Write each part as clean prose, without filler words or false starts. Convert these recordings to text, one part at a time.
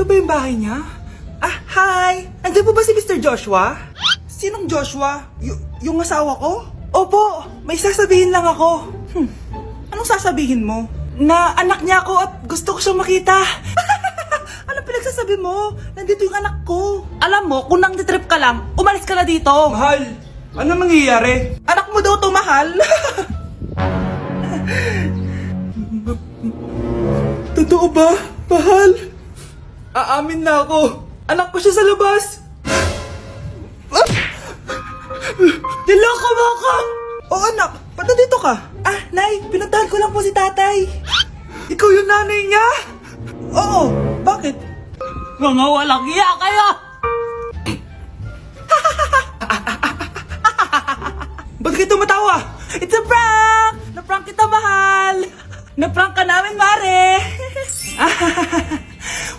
Ito ba yung bahay niya? Ah, hi! Andiyan po ba si Mr. Joshua? Sinong Joshua? Yung asawa ko? Opo, may sasabihin lang ako. Anong sasabihin mo? Na anak niya ako at gusto ko siyang makita. Anong pinagsasabi mo? Nandito yung anak ko. Alam mo, kung nang trip ka lang, umalis ka na dito. Mahal, ano mangyayari? Anak mo daw to, mahal. Totoo ba, mahal? Aamin na ako. Anak ko siya sa labas. Niloko mo ako! Oo, anak. Ba't nandito ka? Ah, Nay, pinuntahan ko lang po si tatay. Ikaw yung nanay niya? Oo, bakit? Mga walang iya kayo! Ba't kayo tumatawa? It's a prank! Na-prank kita, mahal! Na-prank ka namin, mare!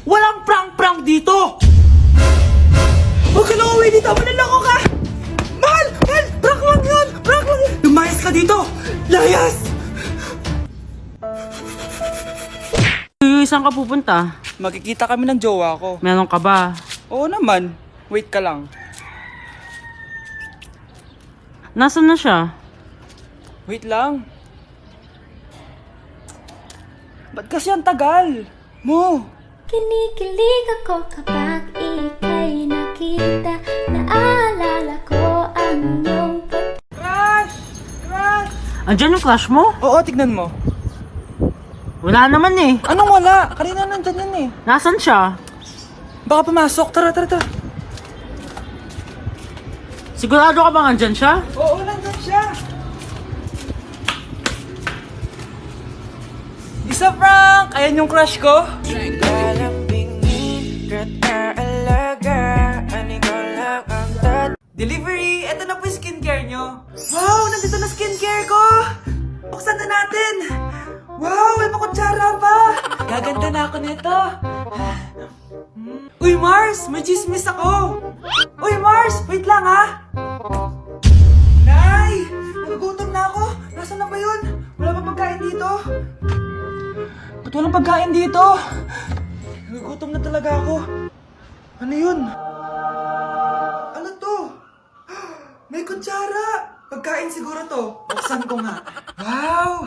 Walang prank-prank dito! Huwag ka na uwi dito! Manaloko ka! Mahal! Mahal! Prank lang yun! Prank lang yun! Lumayas ka dito! Layas! Saan ka pupunta? Magkikita kami ng jowa ko. Meron ka ba? Oo naman. Wait ka lang. Nasaan na siya? Wait lang. Ba't kasi ang tagal? Mo! Kinikilig ako kapag ika'y nakita. Naalala ko ang iyong Crush! Crush! Andyan yung crush mo? Oo, tignan mo. Wala naman eh. Anong wala? Kanina nandyan yan eh. Nasaan siya? Baka pumasok. Tara, tara, tara. Sigurado ka bang andyan siya? Oo, nandyan siya. Isa prank! Ayan yung crush ko. Delivery! Ito na po yung skincare nyo. Wow! Nandito na skincare ko! Buksan na natin! Wow! May makutsara pa! Gaganda na ako nito. Uy, Mars! May chismis ako! Uy, Mars! Wait lang, ha! Nay! Nagugutom na ako! Nasaan na ba yun? Wala pa pagkain dito? Ba't walang pagkain dito? Nagugutom na talaga ako. Ano yun? Ano to? May kutsara! Pagkain siguro to. Buksan ko nga. Wow!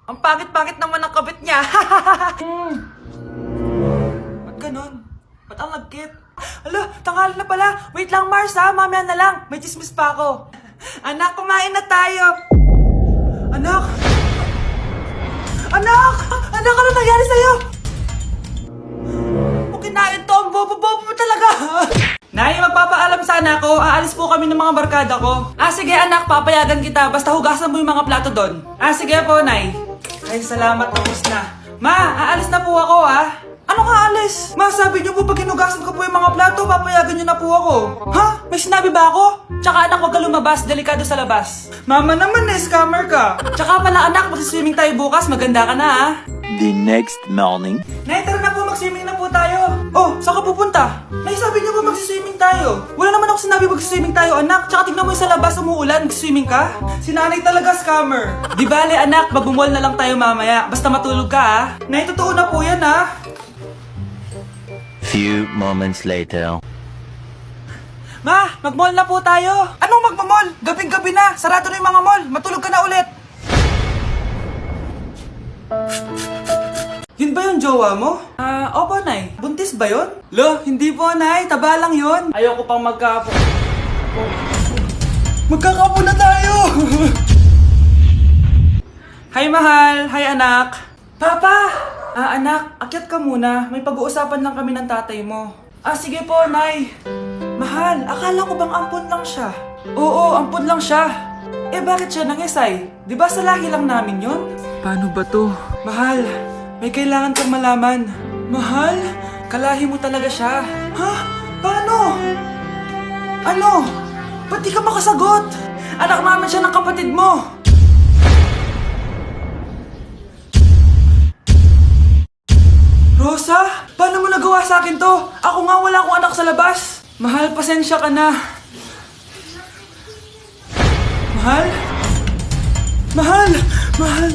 Ang pangit-pangit naman ang kabit niya. Ba't ganon? Ba't ang lagkit? Alo, tanghali na pala. Wait lang, Mars, ha? Mamaya na lang. May chismis pa ako. Anak, kumain na tayo. Anak! Anak! Anak, ano nangyari sa'yo? Kung kinain to, ang bobo-bobo mo talaga. Nay, magpapaalam sana ako. Aalis po kami ng mga barkada ko. Ah, sige anak, papayagan kita. Basta hugasan mo yung mga plato doon. Ah, sige po, Nay. Ay, salamat, tapos na. Ma, aalis na po ako, ah. Anong aalis? Ma, sabi niyo po pag hinugasan ko po yung mga plato, papayagan niyo na po ako. Ha? May sinabi ba ako? Tsaka anak, huwag ka lumabas. Delikado sa labas. Mama naman, scammer ka. Tsaka pala anak, magsiswimming tayo bukas. Maganda ka na, ah. The next morning. Nay, tara na po, mag-swimming na po tayo. Oh, saan ka pupunta? Nay, sabi niyo ba mag-swimming tayo? Wala naman ako sinabi mag-swimming tayo, anak. Tsaka tignan mo yung sa labas, umuulan, mag-swimming ka? Si nanay talaga scammer. Di bale, anak, mag-mall na lang tayo mamaya. Basta matulog ka, ha? Nay, totoo na po yan, ha? Few moments later. Ma, mag-mall na po tayo. Anong mag-mall? Gabing-gabi na. Sarado na yung mga mall. Matulog ka na ulit. Yun ba yung jowa mo? Opo, Nay. Buntis ba yun? Lo, hindi po, Nay. Taba lang yun. Ayoko pang magkapo. Magkakapo na tayo! Hi, mahal. Hi, anak. Papa! Anak, akyat ka muna. May pag-uusapan lang kami ng tatay mo. Ah, sige po, Nay. Mahal, akala ko bang ampon lang siya? Oo, ampon lang siya. Eh, bakit siya nangisay? Di ba sa lahi lang namin yun? Paano ba to? Mahal, may kailangan kang malaman. Mahal, kalahi mo talaga siya. Ha? Paano? Ano? Ba't di ka makasagot? Anak naman siya ng kapatid mo. Rosa, paano mo nagawa sa akin to? Ako nga wala akong anak sa labas. Mahal, pasensya ka na. Mahal? Mahal! Mahal!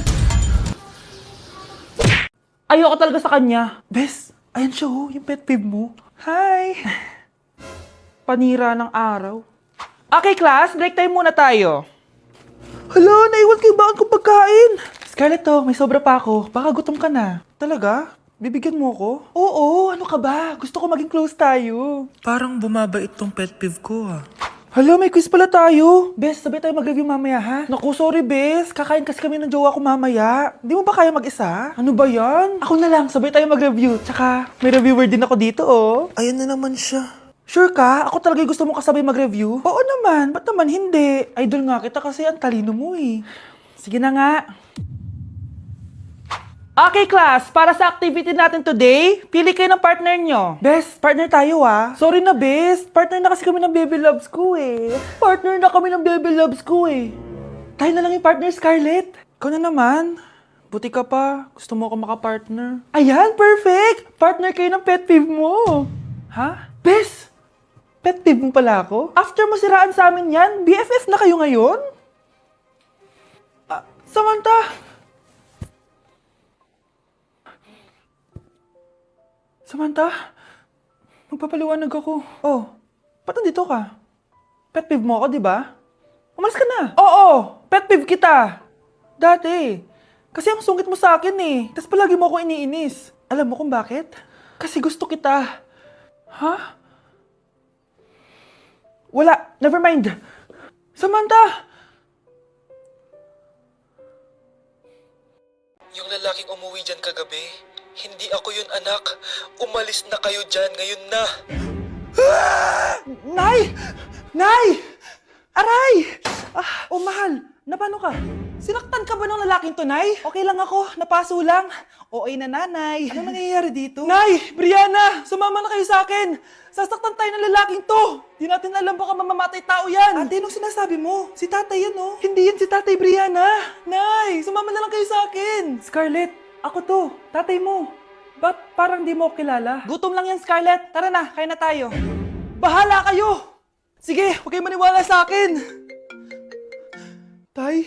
Ayoko talaga sa kanya. Bes, Ayan siya oh, yung pet peeve mo. Hi! Panira ng araw. Okay, class, break time muna tayo. Hala, naiwan kayo bakit kong pagkain? Scarlett to, may sobra pa ako. Baka gutom ka na. Talaga? Bibigyan mo ako? Oo, ano ka ba? Gusto ko maging close tayo. Parang bumabait tong pet peeve ko ah. Hala, may quiz pala tayo. Bes, sabay tayo mag-review mamaya ha? Naku, sorry Bes. Kakain kasi kami ng jowa ko mamaya. Di mo ba kaya mag-isa? Ano ba yan? Ako na lang, sabay tayo mag-review. Tsaka, may reviewer din ako dito oh. Ayan na naman siya. Sure ka? Ako talaga yung gusto mo kasabay mag-review? Oo naman, ba't naman hindi? Idol nga kita kasi ang talino mo eh. Sige na nga. Okay, class. Para sa activity natin today, pili kayo ng partner nyo. Bes, partner tayo ah. Sorry na, Bes. Partner na kasi kami ng baby loves ko eh. Partner na kami ng baby loves ko eh. Tayo na lang yung partner, Scarlett. Ikaw na naman. Buti ka pa. Gusto mo ako makapartner. Ayan, perfect! Partner kayo ng pet peeve mo. Ha? Bes, pet peeve mo pala ako? After mo siraan sa amin yan, BFF na kayo ngayon? Samantha! Samantha, magpapaliwanag ako. Oh, ba't nandito ka? Pet peeve mo ako, di ba? Umalis ka na. Oo, pet peeve kita. Dati. Kasi ang sungit mo sa akin eh. Tapos palagi mo ako iniinis. Alam mo kung bakit? Kasi gusto kita. Ha? Wala, never mind. Samantha! Yung lalaking umuwi dyan kagabi, hindi ako yun anak. Umalis na kayo dyan ngayon na. Nay! Nay! Aray! Oh, mahal. Napano ka? Sinaktan ka ba ng lalaking to, Nay? Okay lang ako. Napaso lang. Okay na, nanay. Ano nangyayari dito? Nay! Brianna! Sumama na kayo sa akin! Sasaktan tayo ng lalaking to! Di natin alam baka mamamatay tao yan! Ate, anong sinasabi mo? Si tatay yan, oh. Hindi yan si tatay, Brianna! Nay! Sumama na lang kayo sa akin! Scarlett! Ako to! Tatay mo! Ba't parang di mo kilala? Gutom lang yan, Scarlett! Tara na, kain na tayo! Bahala kayo! Sige, huwag kayo maniwala sa akin! Tay,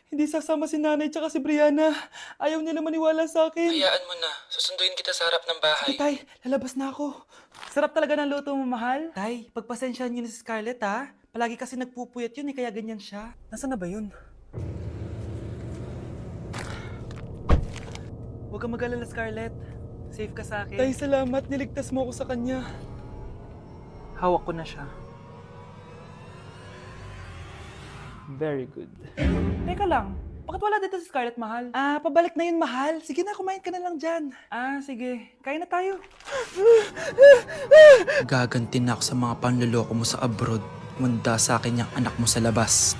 hindi sasama si nanay tsaka si Brianna. Ayaw nila maniwala sa akin. Hayaan mo na. Susunduin kita sa harap ng bahay. Sige, Tay, lalabas na ako. Sarap talaga ng luto mo, mahal. Tay, pagpasensyahan niyo na si Scarlett, ha? Palagi kasi nagpupuyat yun, kaya ganyan siya. Nasaan na ba yun? Huwag kang mag-alala, Scarlett. Safe ka sa akin. Tay, salamat. Niligtas mo ako sa kanya. Hawak ko na siya. Very good. Teka lang. Bakit wala dito si Scarlett, mahal? Pabalik na yun, mahal. Sige na, kumain ka na lang dyan. Sige. Kain na tayo. Gaganti na ako sa mga panluloko mo sa abroad. Munda sa akin yung anak mo sa labas.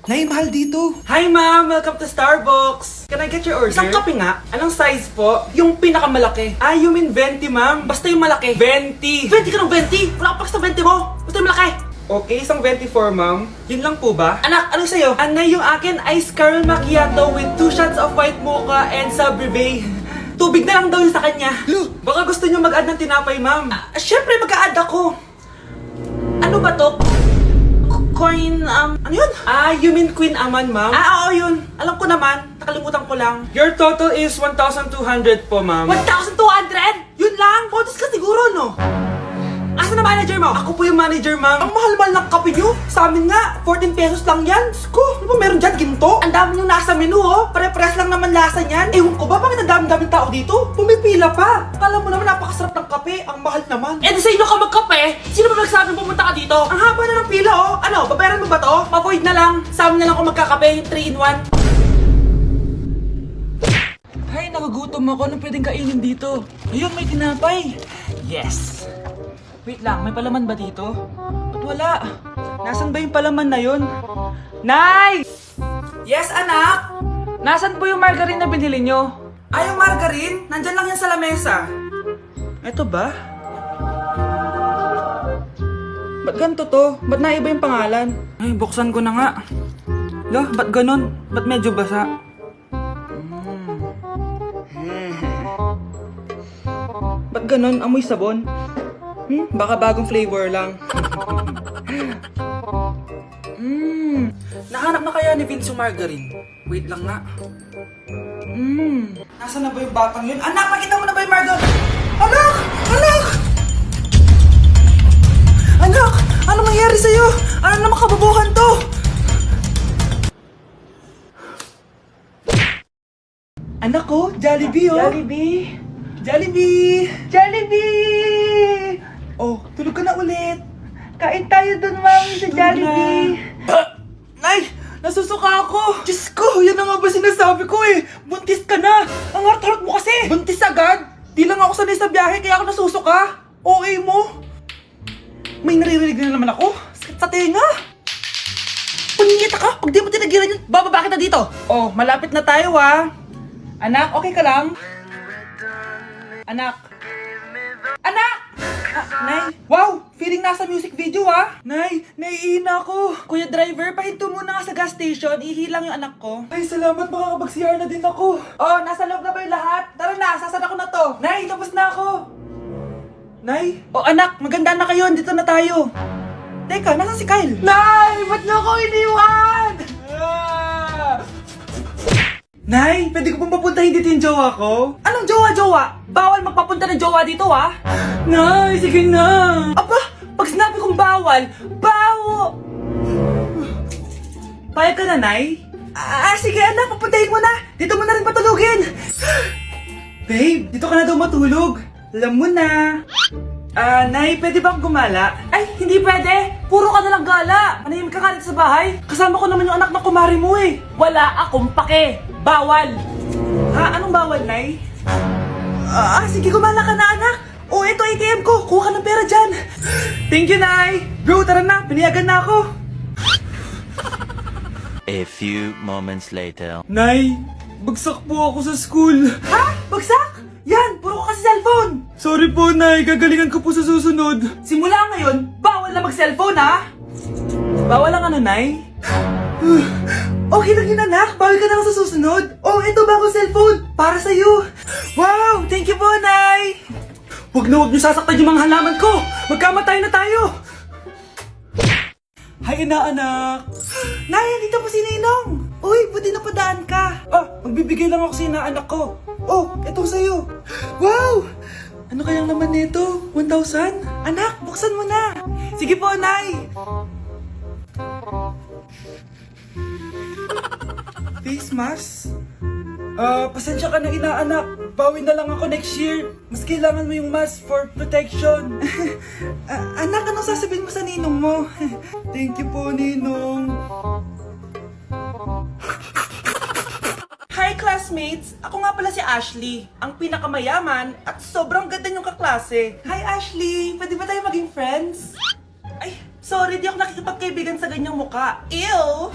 Nay, mahal dito. Hi, ma'am. Welcome to Starbucks. Can I get your order? Isang kape nga. Anong size po? Yung pinakamalaki. You mean 20, ma'am? Basta yung malaki. 20. 20 ka ng 20? Wala ka pa sa 20 mo. Basta yung malaki. Okay, isang 24, ma'am. Yun lang po ba? Anak, ano sa'yo? Anay, yung akin, ice caramel macchiato with 2 shots of white mocha and Sabrivay. Tubig na lang daw yun sa kanya. Baka gusto nyo mag-add ng tinapay, ma'am. Syempre, mag-a-add ako. Ano ba to? Coin, ano yun? You mean Queen Aman, ma'am? Oo, yun. Alam ko naman. Nakalimutan ko lang. Your total is 1,200 po, ma'am. 1,200? Yun lang? Bonus ka siguro, no? Asan na manager mo? Ako po yung manager, ma'am. Ang mahal-mahal ng kape nyo. Sa amin nga, 14 pesos lang yan. Sko, ano ba meron dyan? Ginto? Ang dami yung nasa menu, oh. Pare-pares lang naman lasa niyan. Ewan ko ba, bakit ang dami-daming tao dito? Pumipila pa. Akala mo naman napakasarap ng kape. Ang mahal naman. Eh, di sa inyo ka magkape? Sino ba nagsabing pumunta ka dito? Ang haba na ng pila, oh. Ano, babayaran mo ba to? Pa-void na lang. Sa amin na lang ako magkakape, yung 3-in-1. Ay, nagugutom ako. Anong pwedeng kainin dito? Ayun, may tinapay. Yes. Wait lang, may palaman ba dito? Ba't wala? Nasaan ba yung palaman na yun? Nay! Yes, anak? Nasaan po yung margarine na binili nyo? Yung margarine? Nandyan lang yan sa lamesa. Eto ba? Ba't ganito to? Ba't naiba yung pangalan? Ay, buksan ko na nga. Lo, ba't ganun? Ba't medyo basa? Ba't ganun? Amoy sabon? Baka bagong flavor lang. Nahanap na kaya ni Vince yung margarine? Wait lang nga. Nasaan na ba yung batang yun? Anak, pakita mo na ba yung margarine? Jollibee, oh. Jollibee. Jollibee. Jollibee. Oh, tulog ka na ulit. Kain tayo dun, mami, sa Jollibee. Nay, nasusuka ako. Diyos ko, yan na nga ba sinasabi ko eh. Buntis ka na. Ang harot-harot mo kasi. Buntis agad? Di lang ako sanay sa biyahe, kaya ako nasusuka. Okay mo. May naririnig na naman ako. Sakit sa tenga. Punyeta ka! Pag di mo tinagilan yun, bababa kita dito! Oh, malapit na tayo Anak, okay ka lang? Anak! Anak! Nay! Wow! Feeling nasa music video Nay, naiihina ako! Kuya driver, pahinto muna nga sa gas station, ihilang yung anak ko. Ay, salamat, makakapag-CR na din ako. Oh, nasa loob na ba yung lahat? Tara na, sasada ko na to. Nay, tapos na ako. Nay? Oh, anak, maganda na kayo, dito na tayo. Teka, nasa si Kyle? Nay! Ba't niyo ako iniwan? Nay, pwede ko pong papuntahin dito yung jowa ko? Anong jowa-jowa? Bawal magpapunta ng jowa dito Nay, sige na. Aba, pag sinabi kong bawal, Payag ka na, Nay? Sige anak, papuntahin mo na. Dito mo na rin patulugin. Babe, dito ka na daw matulog. Alam mo na. Nay, pwede bang gumala? Ay, hindi pwede! Puro ka nalang gala! Manahimik ka ka dito sa bahay? Kasama ko naman yung anak ng kumari mo eh! Wala akong pake! Bawal! Anong bawal, Nay? Sige, gumala ka na, anak! Oh, ito ATM ko! Kuha ka ng pera dyan! Thank you, Nay! Bro, tara na! Piniyagan na ako! A few moments later. Nay, bagsak po ako sa school! Bagsak? Yan! Puro ka kasi cellphone! Sorry po, Nay. Gagalingan ko po sa susunod. Simula ngayon, bawal na mag-cellphone, Bawal lang Nay? Okay lang yun, anak. Bawal ka na lang sa susunod. Oh, ito bagong cellphone. Para sa'yo. Wow! Thank you po, Nay! Huwag niyo sasaktan yung mga halaman ko. Magkamatay na tayo. Hi, anak. Nay, dito po si Ninong. Uy, buti napadaan ka. Magbibigay lang ako sa inaanak ko. Oh, ito sa'yo. Wow! Ano kayang naman nito? 1,000? Anak, buksan mo na. Sige po, Nay. Face mask? Pasensya ka na inaanak. Bawi na lang ako next year. Mas kailangan mo yung mask for protection. Anak, anong sasabihin mo sa ninong mo? Thank you po, Ninong. Hi classmates! Ako nga pala si Ashley, ang pinakamayaman at sobrang ganda niyong kaklase. Hi Ashley! Pwede ba tayo maging friends? Ay, sorry, di ako nakikipagkaibigan sa ganyang muka. Ew!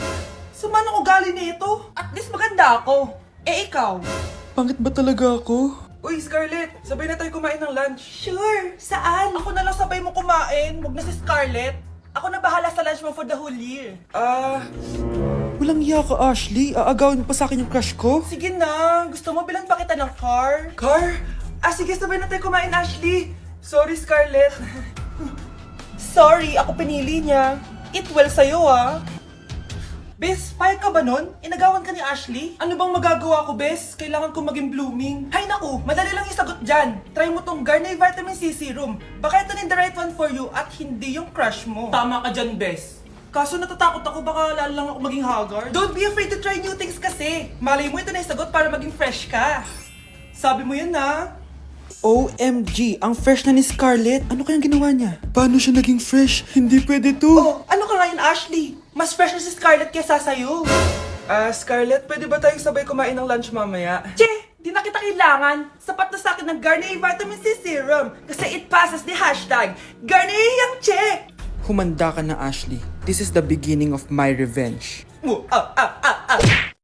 Sumanong ugali nito? At least maganda ako. Ikaw? Pangit ba talaga ako? Uy, Scarlett! Sabay na tayo kumain ng lunch. Sure! Saan? Ako na lang sabay mo kumain. Huwag na si Scarlett. Ako na bahala sa lunch mo for the whole year. Walang iya ka, Ashley. Aagawin mo pa sa akin yung crush ko? Sige na. Gusto mo bilan pa kita ng car? Car? Sige, sabay na tayo kumain, Ashley. Sorry, Scarlett. Sorry, ako pinili niya. Eat well sa'yo, Bes, payag ka ba nun? Inagawan ka ni Ashley? Ano bang magagawa ko, Bes? Kailangan ko maging blooming. Hay naku, madali lang isagot dyan. Try mo tong Garnier Vitamin C Serum. Baka ito na the right one for you at hindi yung crush mo. Tama ka dyan, Bes. Kaso natatakot ako, baka lalo lang ako maging haggard. Don't be afraid to try new things kasi. Malay mo ito na isagot para maging fresh ka. Sabi mo yun OMG, ang fresh na ni Scarlett. Ano kayang ginawa niya? Paano siya naging fresh? Hindi pwede to. Oh, ano ka ngayon, Ashley? Mas fresh na si Scarlett kesa sa'yo. Scarlett, pwede ba tayong sabay kumain ng lunch mamaya? Che! Di na kita kailangan. Sapat na sa akin ng Garnier Vitamin C Serum. Kasi it passes the hashtag Garnier yang Che! Humanda ka na, Ashley. This is the beginning of my revenge.